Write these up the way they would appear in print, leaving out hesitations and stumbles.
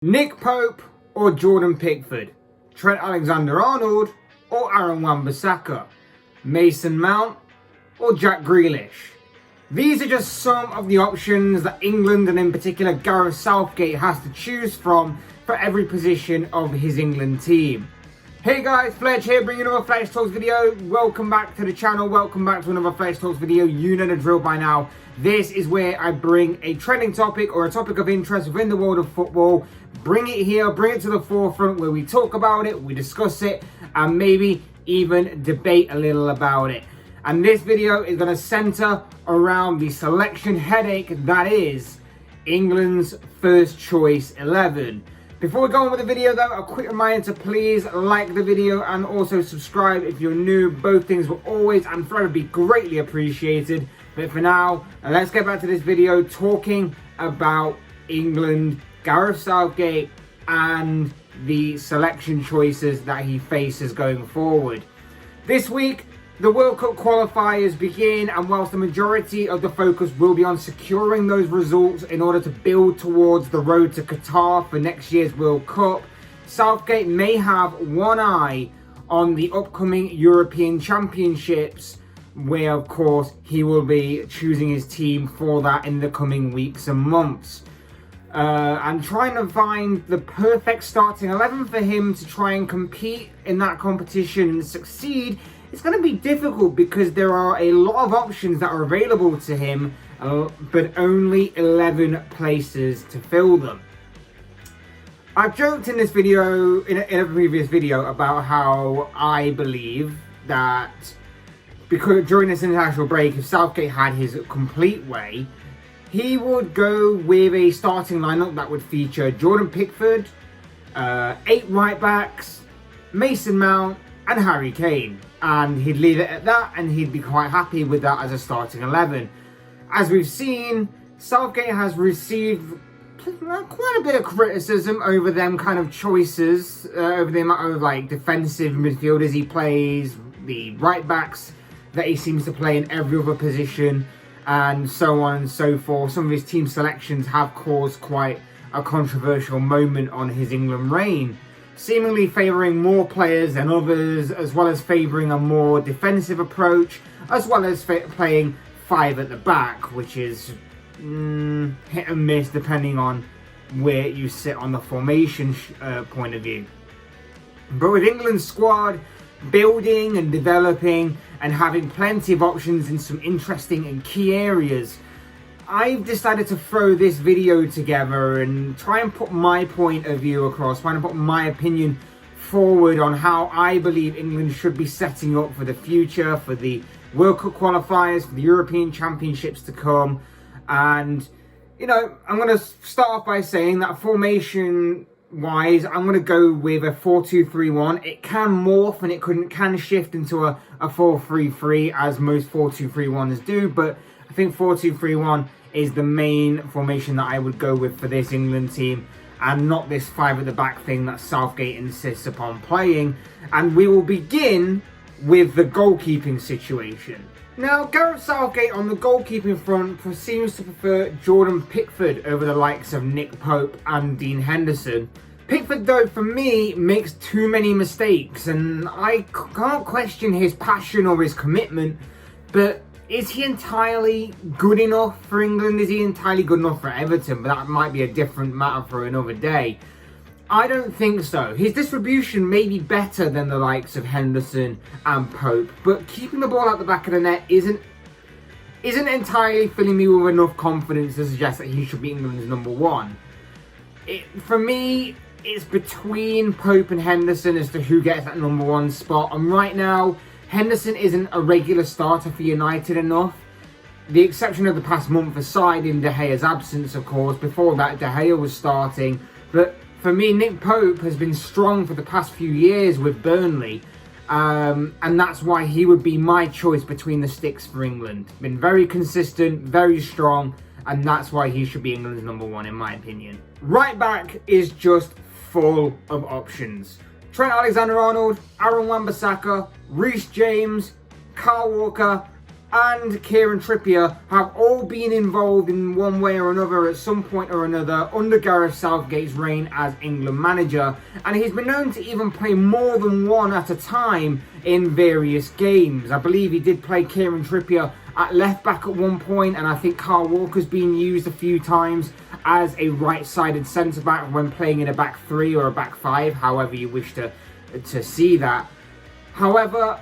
Nick Pope or Jordan Pickford, Trent Alexander-Arnold or Aaron Wan-Bissaka, Mason Mount or Jack Grealish. These are just some of the options that England, and in particular Gareth Southgate, has to choose from for every position of his England team. Hey guys, Fletch here, bringing another Fletch Talks video. Welcome back to the channel, welcome back to another Fletch Talks video. You know the drill by now. This is where I bring a trending topic or a topic of interest within the world of football, bring it here, bring it to the forefront where we talk about it, we discuss it, and maybe even debate a little about it. And this video is going to center around the selection headache that is England's first choice 11. Before we go on with the video though, a quick reminder to please like the video and also subscribe if you're new. Both things will always and forever be greatly appreciated. But for now, let's get back to this video talking about England, Gareth Southgate, and the selection choices that he faces going forward. This week, the World Cup qualifiers begin, and whilst the majority of the focus will be on securing those results in order to build towards the road to Qatar for next year's World Cup, Southgate may have one eye on the upcoming European Championships, where of course he will be choosing his team for that in the coming weeks and months. And trying to find the perfect starting 11 for him to try and compete in that competition and succeed, it's going to be difficult because there are a lot of options that are available to him, but only 11 places to fill them. I've joked in this video, in a previous video, about how I believe that because during this international break, if Southgate had his complete way, he would go with a starting lineup that would feature Jordan Pickford, 8 right backs, Mason Mount, and Harry Kane. And he'd leave it at that, and he'd be quite happy with that as a starting 11. As we've seen, Southgate has received quite a bit of criticism over them kind of choices, over the amount of like defensive midfielders he plays, the right backs that he seems to play in every other position, and so on and so forth. Some of his team selections have caused quite a controversial moment on his England reign, seemingly favouring more players than others, as well as favouring a more defensive approach, as well as playing 5 at the back, which is hit and miss depending on where you sit on the formation point of view. But with England's squad building and developing and having plenty of options in some interesting and key areas, I've decided to throw this video together and try and put my point of view across, trying to put my opinion forward on how I believe England should be setting up for the future, for the World Cup qualifiers, for the European Championships to come. And, you know, I'm going to start off by saying that formation-wise, I'm going to go with a 4-2-3-1. It can morph and it can shift into a 4-3-3, as most 4-2-3-1s do, but I think 4-2-3-1 is the main formation that I would go with for this England team, and not this 5 at the back thing that Southgate insists upon playing. And we will begin with the goalkeeping situation. Now, Gareth Southgate on the goalkeeping front seems to prefer Jordan Pickford over the likes of Nick Pope and Dean Henderson. Pickford, though, for me, makes too many mistakes, and I can't question his passion or his commitment, but is he entirely good enough for England? Is he entirely good enough for Everton? But that might be a different matter for another day. I don't think so. His distribution may be better than the likes of Henderson and Pope, but keeping the ball at the back of the net isn't entirely filling me with enough confidence to suggest that he should be England's number 1. For me, it's between Pope and Henderson as to who gets that number 1 spot. And right now, Henderson isn't a regular starter for United enough. The exception of the past month aside, in De Gea's absence, of course. Before that, De Gea was starting. But for me, Nick Pope has been strong for the past few years with Burnley. And that's why he would be my choice between the sticks for England. Been very consistent, very strong, and that's why he should be England's number 1 in my opinion. Right back is just full of options. Trent Alexander-Arnold, Aaron Wan-Bissaka, Reece James, Kyle Walker, and Kieran Trippier have all been involved in one way or another at some point or another under Gareth Southgate's reign as England manager, and he's been known to even play more than one at a time in various games. I believe he did play Kieran Trippier at left back at one point, and I think Kyle Walker's been used a few times as a right-sided centre back when playing in a back three or a back five, however you wish to see that. However,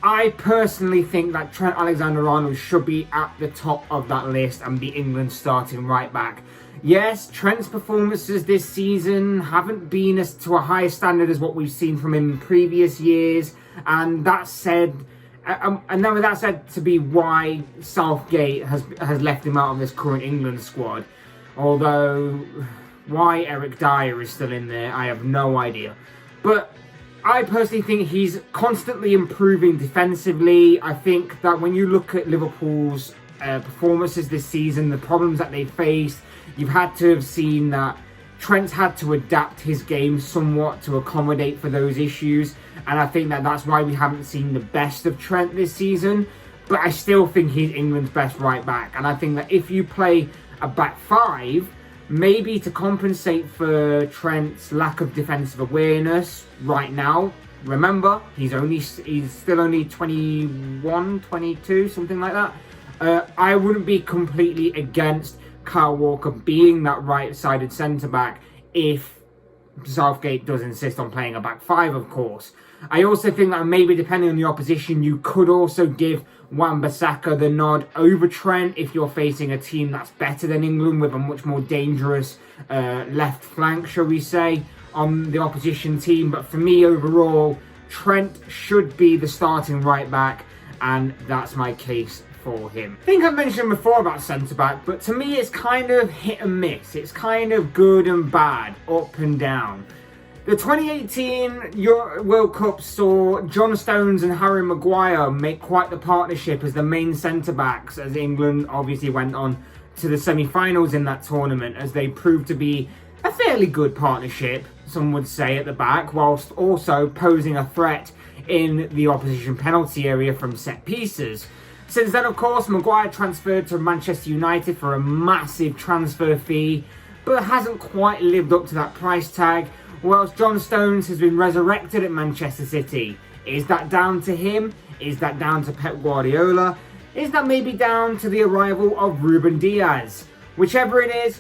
I personally think that Trent Alexander-Arnold should be at the top of that list and be England's starting right back. Yes, Trent's performances this season haven't been to a high standard as what we've seen from him in previous years, and that said, and then with that said, to be why Southgate has left him out of this current England squad. Although, why Eric Dyer is still in there, I have no idea. But I personally think he's constantly improving defensively. I think that when you look at Liverpool's performances this season, the problems that they faced, you've had to have seen that Trent's had to adapt his game somewhat to accommodate for those issues. And I think that that's why we haven't seen the best of Trent this season. But I still think he's England's best right back. And I think that if you play a back five, maybe to compensate for Trent's lack of defensive awareness right now. Remember, he's still only 21, 22, something like that. I wouldn't be completely against Kyle Walker being that right-sided centre-back if Southgate does insist on playing a back five, of course. I also think that maybe depending on the opposition, you could also give Wan-Bissaka the nod over Trent if you're facing a team that's better than England with a much more dangerous left flank, shall we say, on the opposition team. But for me, overall, Trent should be the starting right back, and that's my case for him. I think I mentioned before about centre-back, but to me it's kind of hit and miss. It's kind of good and bad, up and down. The 2018 World Cup saw John Stones and Harry Maguire make quite the partnership as the main centre-backs, as England obviously went on to the semi-finals in that tournament, as they proved to be a fairly good partnership, some would say, at the back, whilst also posing a threat in the opposition penalty area from set pieces. Since then, of course, Maguire transferred to Manchester United for a massive transfer fee, but hasn't quite lived up to that price tag, whilst John Stones has been resurrected at Manchester City. Is that down to him? Is that down to Pep Guardiola? Is that maybe down to the arrival of Ruben Diaz? Whichever it is,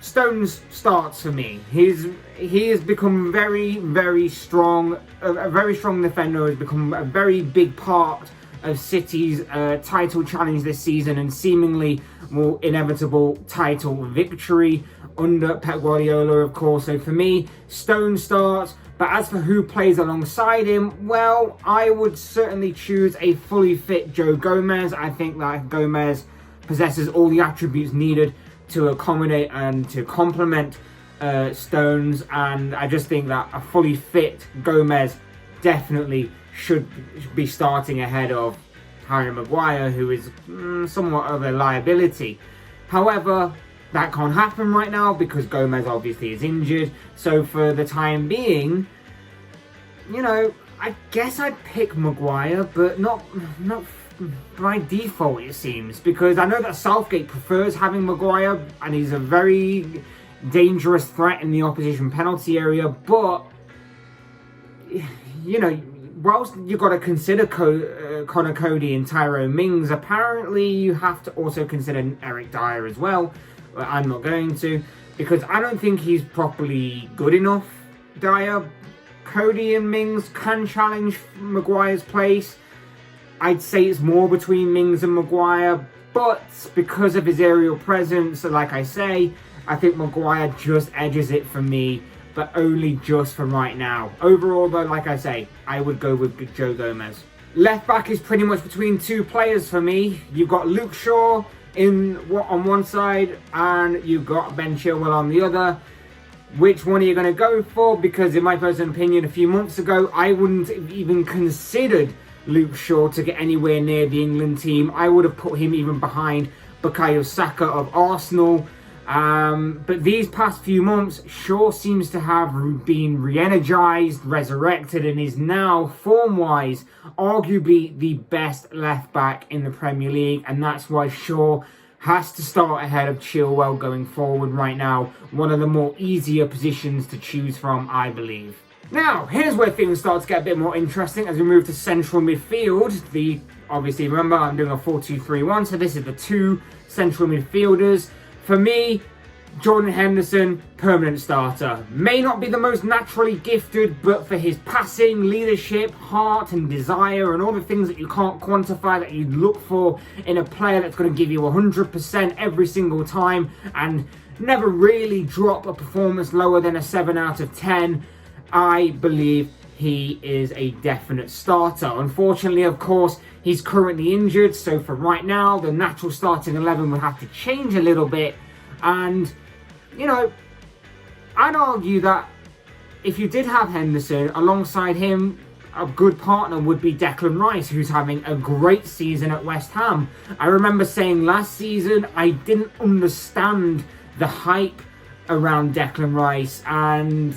Stones starts for me. He has become very, very strong, a very strong defender, has become a very big part of City's title challenge this season and seemingly more inevitable title victory under Pep Guardiola, of course. So for me, Stone starts. But as for who plays alongside him, well, I would certainly choose a fully fit Joe Gomez. I think that Gomez possesses all the attributes needed to accommodate and to complement Stones. And I just think that a fully fit Gomez definitely should be starting ahead of Harry Maguire, who is somewhat of a liability. However, that can't happen right now because Gomez obviously is injured. So for the time being, you know, I guess I'd pick Maguire, but not by default, it seems, because I know that Southgate prefers having Maguire and he's a very dangerous threat in the opposition penalty area. But, you know, whilst you've got to consider Connor Cody and Tyrone Mings, apparently you have to also consider Eric Dyer as well. I'm not going to, because I don't think he's properly good enough, Dyer. Cody and Mings can challenge Maguire's place. I'd say it's more between Mings and Maguire, but because of his aerial presence, like I say, I think Maguire just edges it for me, but only just for right now. Overall, though, like I say, I would go with Joe Gomez. Left back is pretty much between two players for me. You've got Luke Shaw on one side, and you've got Ben Chilwell on the other. Which one are you going to go for? Because in my personal opinion, a few months ago, I wouldn't have even considered Luke Shaw to get anywhere near the England team. I would have put him even behind Bukayo Saka of Arsenal. But these past few months, Shaw seems to have been re-energized, resurrected, and is now, form-wise, arguably the best left-back in the Premier League. And that's why Shaw has to start ahead of Chilwell going forward right now. One of the more easier positions to choose from, I believe. Now, here's where things start to get a bit more interesting as we move to central midfield. Obviously, remember, I'm doing a 4-2-3-1, so this is the two central midfielders. For me, Jordan Henderson, permanent starter. May not be the most naturally gifted, but for his passing, leadership, heart and desire and all the things that you can't quantify that you'd look for in a player that's going to give you 100% every single time and never really drop a performance lower than a 7 out of 10, I believe he is a definite starter. Unfortunately, of course, he's currently injured, so for right now, the natural starting 11 will have to change a little bit. And, you know, I'd argue that if you did have Henderson, alongside him, a good partner would be Declan Rice, who's having a great season at West Ham. I remember saying last season, I didn't understand the hype around Declan Rice, and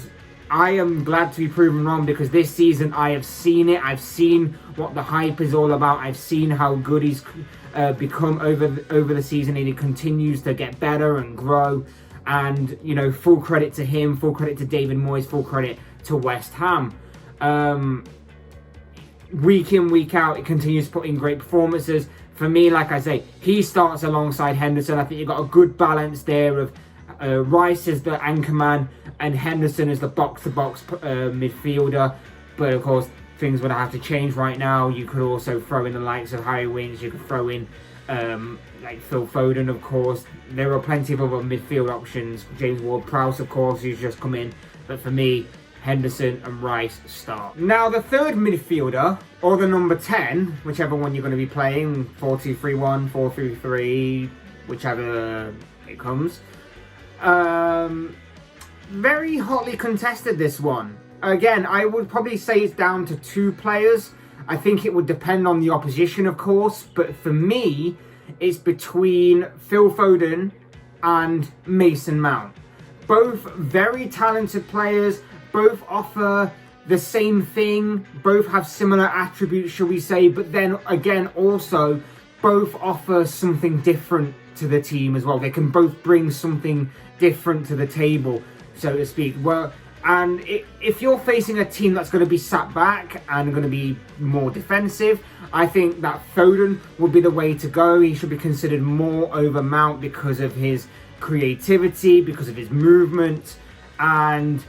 I am glad to be proven wrong, because this season I have seen it. I've seen what the hype is all about. I've seen how good he's become over the season, and he continues to get better and grow. And, you know, full credit to him, full credit to David Moyes, full credit to West Ham. Week in, week out, it continues to put in great performances. For me, like I say, he starts alongside Henderson. I think you've got a good balance there of Rice as the anchor man and Henderson as the box-to-box midfielder. But of course, things would have to change right now. You could also throw in the likes of Harry Winks. You could throw in like Phil Foden, of course. There are plenty of other midfield options. James Ward-Prowse, of course, who's just come in. But for me, Henderson and Rice start. Now, the third midfielder, or the number 10, whichever one you're going to be playing, 4-2-3-1, 4-3-3, whichever it comes. Very hotly contested, this one. Again, I would probably say it's down to two players. I think it would depend on the opposition, of course, but for me, it's between Phil Foden and Mason Mount. Both very talented players, both offer the same thing, both have similar attributes, shall we say, but then again, also, both offer something different to the team as well. They can both bring something different to the table, so to speak. Well, and if you're facing a team that's going to be sat back and going to be more defensive, I think that Foden would be the way to go. He should be considered more over Mount because of his creativity, because of his movement. And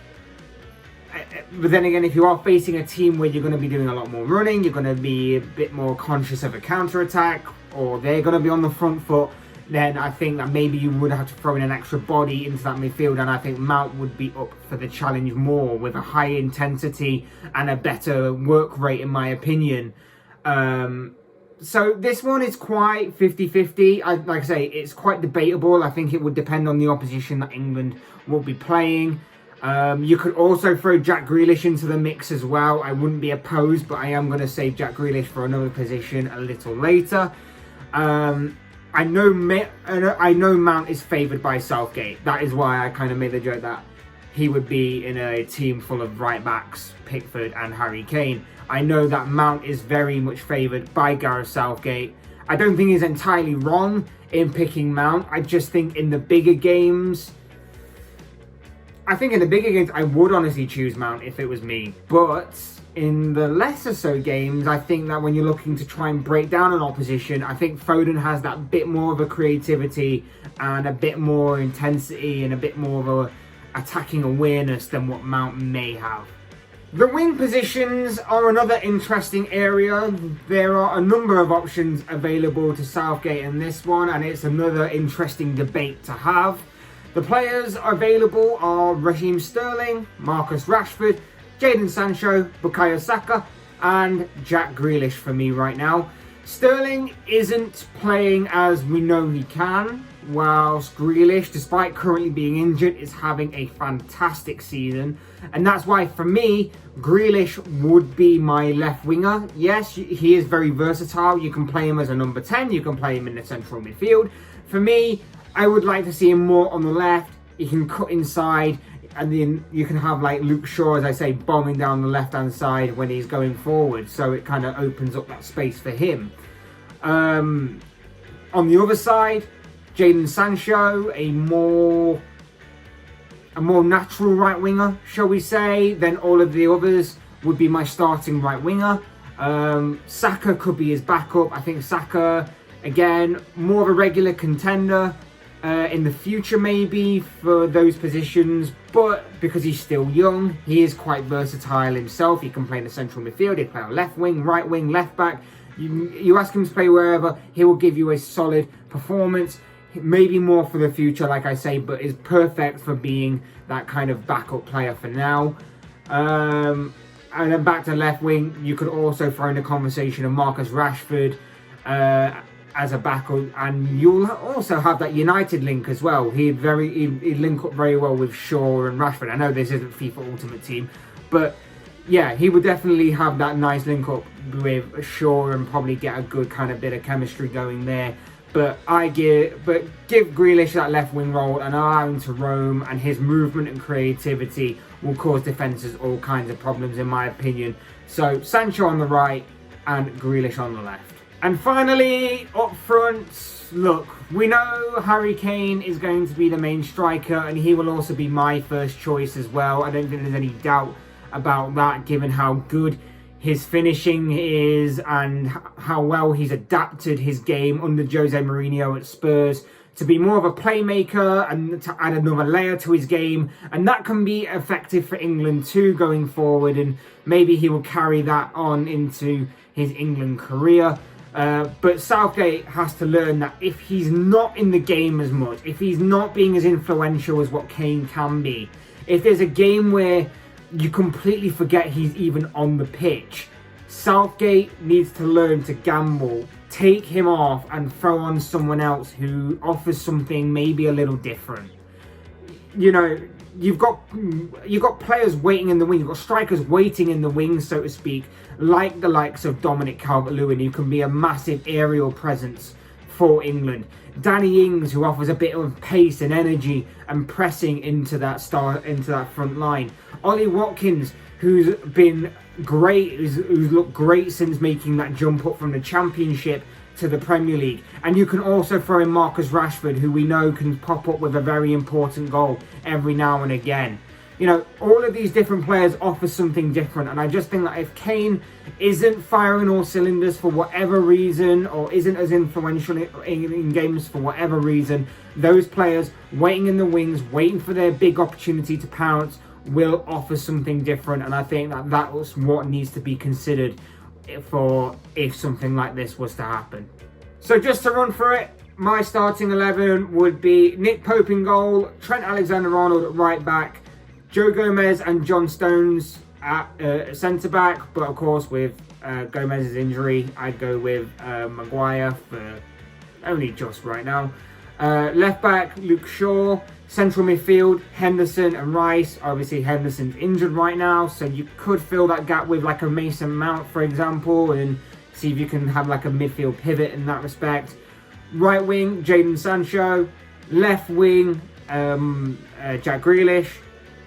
but then again, if you are facing a team where you're going to be doing a lot more running, you're going to be a bit more conscious of a counter-attack, or they're going to be on the front foot, then I think that maybe you would have to throw in an extra body into that midfield, and I think Mount would be up for the challenge more, with a high intensity and a better work rate, in my opinion. So this one is quite 50-50. Like I say, it's quite debatable. I think it would depend on the opposition that England will be playing. You could also throw Jack Grealish into the mix as well. I wouldn't be opposed, but I am going to save Jack Grealish for another position a little later. I know Mount is favoured by Southgate. That is why I kind of made the joke that he would be in a team full of right-backs, Pickford and Harry Kane. I know that Mount is very much favoured by Gareth Southgate. I don't think he's entirely wrong in picking Mount. I just think in the bigger games, I would honestly choose Mount if it was me. But in the lesser so games, I think that when you're looking to try and break down an opposition, I think Foden has that bit more of a creativity and a bit more intensity and a bit more of a attacking awareness than what Mount may have. The wing positions are another interesting area. There are a number of options available to Southgate in this one, and it's another interesting debate to have. The players available are Raheem Sterling, Marcus Rashford, Jadon Sancho, Bukayo Saka, and Jack Grealish for me right now. Sterling isn't playing as we know he can, whilst Grealish, despite currently being injured, is having a fantastic season. And that's why, for me, Grealish would be my left winger. Yes, he is very versatile. You can play him as a number 10. You can play him in the central midfield. For me, I would like to see him more on the left. He can cut inside, and then you can have like Luke Shaw, as I say, bombing down the left-hand side when he's going forward. So it kind of opens up that space for him. On the other side, Jadon Sancho, a more natural right winger, shall we say, than all of the others, would be my starting right winger. Saka could be his backup. I think Saka, again, more of a regular contender in the future maybe for those positions, but because he's still young, he is quite versatile himself. He can play in the central midfield, he can play on left wing, right wing, left back. You ask him to play wherever, he will give you a solid performance. Maybe more for the future, like I say, but is perfect for being that kind of backup player for now. And then back to left wing, you could also throw in the conversation of Marcus Rashford as a backup, and you'll also have that United link as well. He'd link up very well with Shaw and Rashford. I know this isn't FIFA Ultimate Team, but yeah, he would definitely have that nice link up with Shaw and probably get a good kind of bit of chemistry going there. But give Grealish that left wing role and allow him to roam, and his movement and creativity will cause defences all kinds of problems, in my opinion. So Sancho on the right and Grealish on the left. And finally, up front, look, we know Harry Kane is going to be the main striker, and he will also be my first choice as well. I don't think there's any doubt about that, given how good his finishing is and how well he's adapted his game under Jose Mourinho at Spurs to be more of a playmaker and to add another layer to his game. And that can be effective for England too going forward, and maybe he will carry that on into his England career. But Southgate has to learn that if he's not in the game as much, if he's not being as influential as what Kane can be, if there's a game where you completely forget he's even on the pitch, Southgate needs to learn to gamble, take him off and throw on someone else who offers something maybe a little different. You know, you've got players waiting in the wings, you've got strikers waiting in the wings, so to speak, like the likes of Dominic Calvert-Lewin, who can be a massive aerial presence for England. Danny Ings, who offers a bit of pace and energy and pressing into that front line. Ollie Watkins, who's been great, who's looked great since making that jump up from the Championship to the Premier League. And you can also throw in Marcus Rashford, who we know can pop up with a very important goal every now and again. You know, all of these different players offer something different, and I just think that if Kane isn't firing all cylinders for whatever reason, or isn't as influential in games for whatever reason, those players waiting in the wings, waiting for their big opportunity to pounce, will offer something different. And I think that that's what needs to be considered for if something like this was to happen. So just to run through it, my starting 11 would be Nick Pope in goal, Trent Alexander-Arnold at right back, Joe Gomez and John Stones at centre-back, but of course with Gomez's injury, I'd go with Maguire for only just right now. Left-back, Luke Shaw. Central midfield, Henderson and Rice. Obviously, Henderson's injured right now, so you could fill that gap with like a Mason Mount, for example, and see if you can have like a midfield pivot in that respect. Right wing, Jadon Sancho. Left wing, Jack Grealish.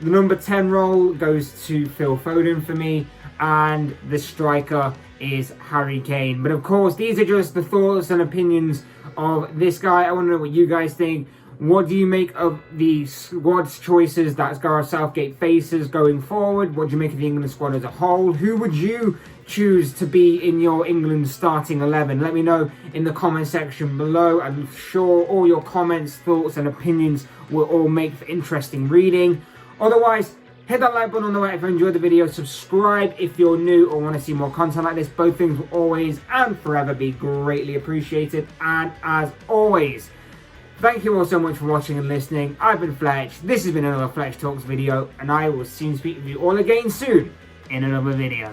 The number 10 role goes to Phil Foden for me, and the striker is Harry Kane. But of course, these are just the thoughts and opinions of this guy. I want to know what you guys think. What do you make of the squad's choices that Gareth Southgate faces going forward? What do you make of the England squad as a whole? Who would you choose to be in your England starting 11? Let me know in the comment section below. I'm sure all your comments, thoughts and opinions will all make for interesting reading. Otherwise, hit that like button on the way if you enjoyed the video. Subscribe if you're new or want to see more content like this. Both things will always and forever be greatly appreciated. And as always, thank you all so much for watching and listening. I've been Fletch. This has been another Fletch Talks video, and I will soon speak with you all again soon in another video.